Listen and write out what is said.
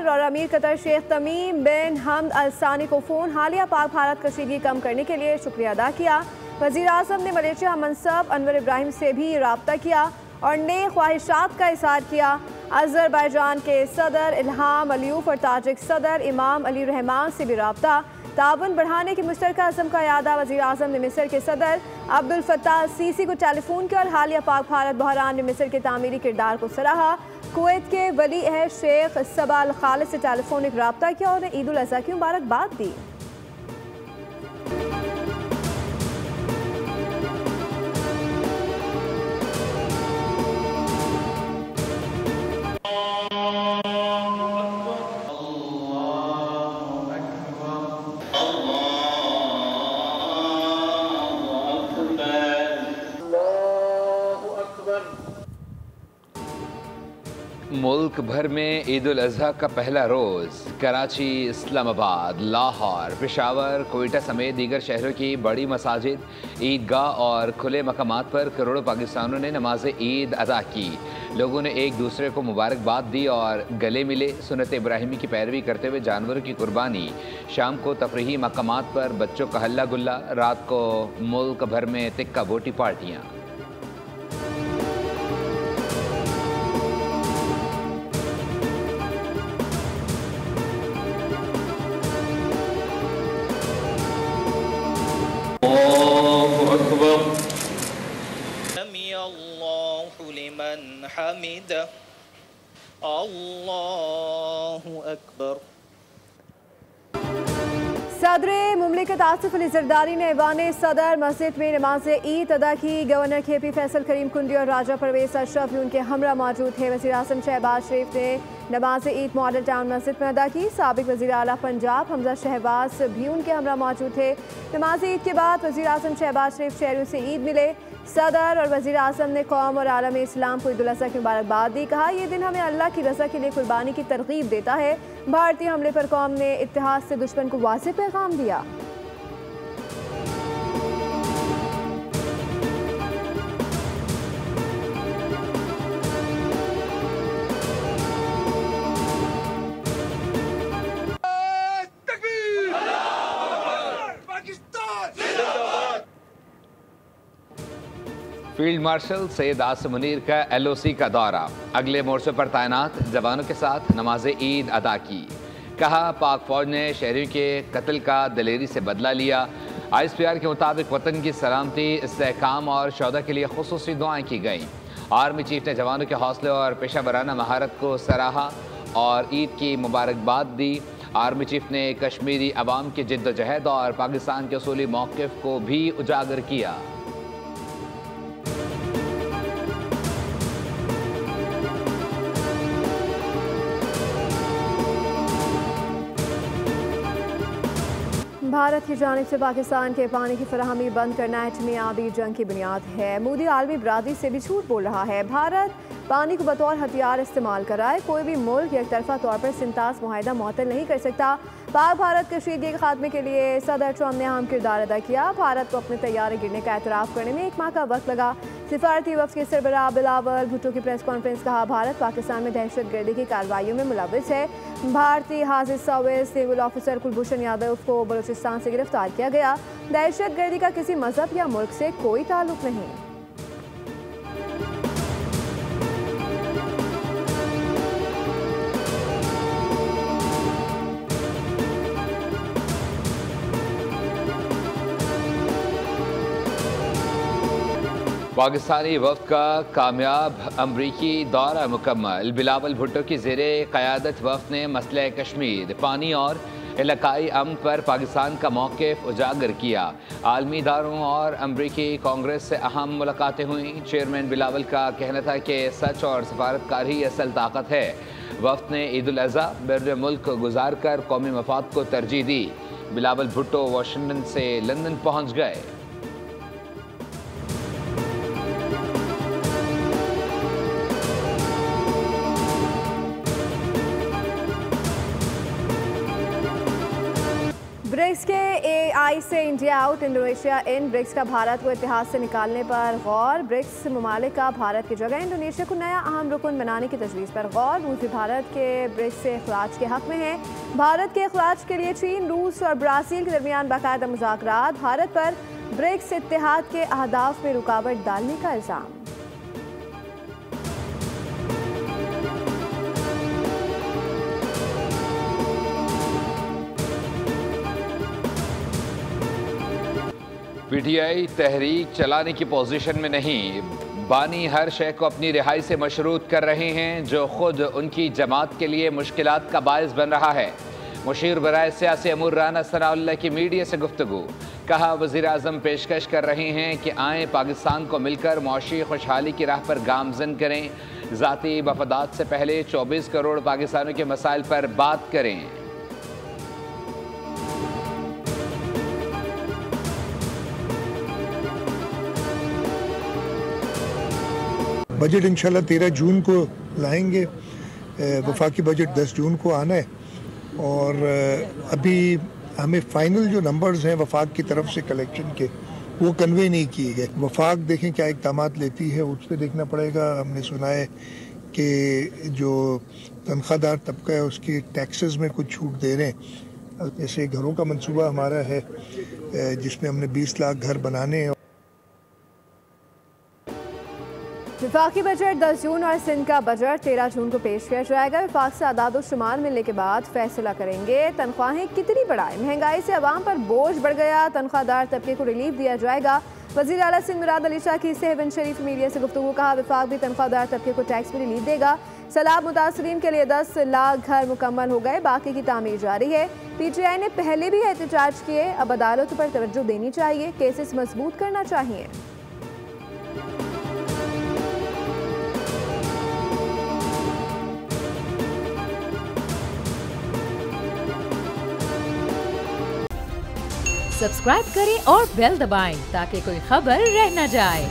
सदर और अमीर कतर शेख तमीम बिन हमद अल सानी को फ़ोन। हालिया पाक भारत कशीदगी कम करने के लिए शुक्रिया अदा किया। वज़ीर आज़म ने मलेशिया मनसब अनवर इब्राहिम से भी रब्ता किया और नए ख्वाहिशात का इज़हार किया। अज़रबैजान के सदर इल्हाम अलियूफ और ताजिक सदर इमाम अली रहमान से भी रब्ता। ताउन बढ़ाने की मुश्तरका अज़म का यादा वज़ीर आज़म ने मिस्र के सदर अब्दुल फत्ताह सीसी को टेलीफोन किया और हालिया पाक भारत बहरान में मिस्र के तामीरी किरदार को सराहा। कुवैत के वली अहद शेख सबा अल खालिद से टेलीफोनिक रब्ता किया और ईद उल अज़हा की मुबारकबाद दी। मुल्क भर में ईद उल अज़हा का पहला रोज़ कराची, इस्लामाबाद, लाहौर, पेशावर, कोयटा समेत दीगर शहरों की बड़ी मसाजिद, ईदगाह और खुले मकामात पर करोड़ों पाकिस्तानियों ने नमाज ईद अदा की। लोगों ने एक दूसरे को मुबारकबाद दी और गले मिले। सुन्नत इब्राहिमी की पैरवी करते हुए जानवरों की कुर्बानी। शाम को तफरीही मकामात पर बच्चों का हल्ला गुल्ला। रात को मुल्क भर में तिक्का बोटी पार्टियाँ। अल्लाहु अकबर। सदर मुमलिकत आसिफ अली जरदारी ने ऐवान सदर मस्जिद में नमाज ईद अदा की। गवर्नर KP फैसल करीम कुंडी और राजा परवेज अशरफ भी उनके हमरा मौजूद थे। वज़ीर आज़म शहबाज शरीफ ने नमाज ईद मॉडल टाउन मस्जिद में अदा की। साबिक वज़ीर आला पंजाब हमजा शहबाज भी उनके हमरा मौजूद थे। नमाज ईद के बाद वज़ीर आज़म शहबाज शरीफ शहरियों से ईद मिले। सदर और वज़ीर आज़म ने कौम और आलम इस्लाम को ईद उल अज़हा की मुबारकबाद दी। कहा, यह दिन हमें अल्लाह की रज़ा के लिए कुर्बानी की तरगीब देता है। भारतीय हमले पर कौम ने इत्तेहाद से दुश्मन को वाज़ेह पैगाम दिया। फील्ड मार्शल सैयद आसिम मुनीर का LOC का दौरा। अगले मोर्चे पर तैनात जवानों के साथ नमाज ईद अदा की। कहा, पाक फौज ने शहरियों के कत्ल का दलेरी से बदला लिया। ISPR के मुताबिक वतन की सलामती, इस्तेहकाम और शौदा के लिए खुसूसी दुआएं की गईं। आर्मी चीफ ने जवानों के हौसले और पेशा वराना महारत को सराहा और ईद की मुबारकबाद दी। आर्मी चीफ ने कश्मीरी अवाम की जिद्दोजहद और पाकिस्तान के असूली मौक़िफ़ को भी उजागर किया। भारत की जानिब से पाकिस्तान के पानी की फराहमी बंद करना एटमी आबी जंग की बुनियाद है। मोदी आलमी बरादरी से भी झूठ बोल रहा है। भारत पानी को बतौर हथियार इस्तेमाल कर रहा है। कोई भी मुल्क एक तरफा तौर पर सिंतास मुआहिदा मुअत्तल नहीं कर सकता। पाक भारत कशीदगी के खात्मे के लिए सदर ट्रम्प ने अहम किरदार अदा किया। भारत को अपने तैयारे गिरने का एतराफ़ करने में 1 माह का वक्त लगा। सिफारती वफ़द के सरबराह बिलावल भुट्टो की प्रेस कॉन्फ्रेंस। कहा, भारत पाकिस्तान में दहशत गर्दी की कार्रवाइयों में मुलव्विस है। भारतीय हाजिर service naval officer Kulbhushan Yadav को बलूचिस्तान से गिरफ्तार किया गया। दहशत गर्दी का किसी मजहब या मुल्क से कोई ताल्लुक नहीं। पाकिस्तानी वफ़द का कामयाब अमरीकी दौरा मुकम्मल। बिलावल भुट्टो की ज़ेरे क़यादत वफ़द ने मसले कश्मीर, पानी और इलाकाई अमन पर पाकिस्तान का मौक़िफ़ उजागर किया। आलमी इदारों और अमरीकी कांग्रेस से अहम मुलाकातें हुई। चेयरमैन बिलावल का कहना था कि सच और सफारतकारी ही असल ताकत है। वफ़द ने ईद उल अज़हा बैरून मुल्क गुजार कर कौमी मफाद को तरजीह दी। बिलावल भुट्टो वाशिंगटन से लंदन पहुँच गए। ब्रिक्स के ODI से इंडिया आउट, इंडोनेशिया इन, ब्रिक्स का भारत को इतिहाद से निकालने पर गौर। ब्रिक्स ममालिक का भारत की जगह इंडोनेशिया को नया अहम रुकन बनाने की तजवीज़ पर गौर। रूस भारत के ब्रिक्स से इखराज के हक में है। भारत के इखराज के लिए चीन, रूस और ब्राज़ील के दरमियान बाकायदा मुज़ाकरात। भारत पर ब्रिक्स इत्तेहाद के अहदाफ में रुकावट डालने का इल्ज़ाम। PTI तहरीक चलाने की पोजीशन में नहीं, बानी हर शय को अपनी रिहाई से मशरूत कर रहे हैं जो खुद उनकी जमात के लिए मुश्किलात का बायस बन रहा है। मुशीर बराए सियासी अमूर राना सनाउल्लाह की मीडिया से गुफ्तगू। कहा, वज़ीर आज़म पेशकश कर रहे हैं कि आएँ पाकिस्तान को मिलकर मुआशी खुशहाली की राह पर गामजन करें। ज़ाती मफादात से पहले 24 करोड़ पाकिस्तानियों के मसाइल पर बात करें। बजट इंशाल्लाह 13 जून को लाएंगे। वफाकी बजट 10 जून को आना है और अभी हमें फाइनल जो नंबर्स हैं वफाक की तरफ से कलेक्शन के वो कन्वे नहीं किए गए। वफाक देखें क्या इक़दाम लेती है, उस पर देखना पड़ेगा। हमने सुना है कि जो तनख्वाहदार तबका है उसकी टैक्सेस में कुछ छूट दे रहे हैं। जैसे घरों का मंसूबा हमारा है जिसमें हमने 20 लाख घर बनाने हैं। वफाकी बजट 10 जून और सिंध का बजट 13 जून को पेश किया जाएगा। वफाक से आदाद शुमार मिलने के बाद फैसला करेंगे। तनख्वाहें कितनी बढ़ाएं, महंगाई से अवाम पर बोझ बढ़ गया, तनख्वाहदार तबके को रिलीफ दिया जाएगा। वज़ीर आला सिंध मुराद अली शाह की सेवन शरीफ मीडिया से गुफ्तगू। कहा, वफाक भी तनख्वाहदार तबके को टैक्स में रिलीफ देगा। सैलाब मुतासरीन के लिए 10 लाख घर मुकम्मल हो गए, बाकी की तामीर जारी है। PTI ने पहले भी एहतजाज किए, अब अदालतों पर तवज्जो देनी चाहिए, केसेस मजबूत करना चाहिए। सब्सक्राइब करें और बेल दबाएं ताकि कोई खबर रह न जाए।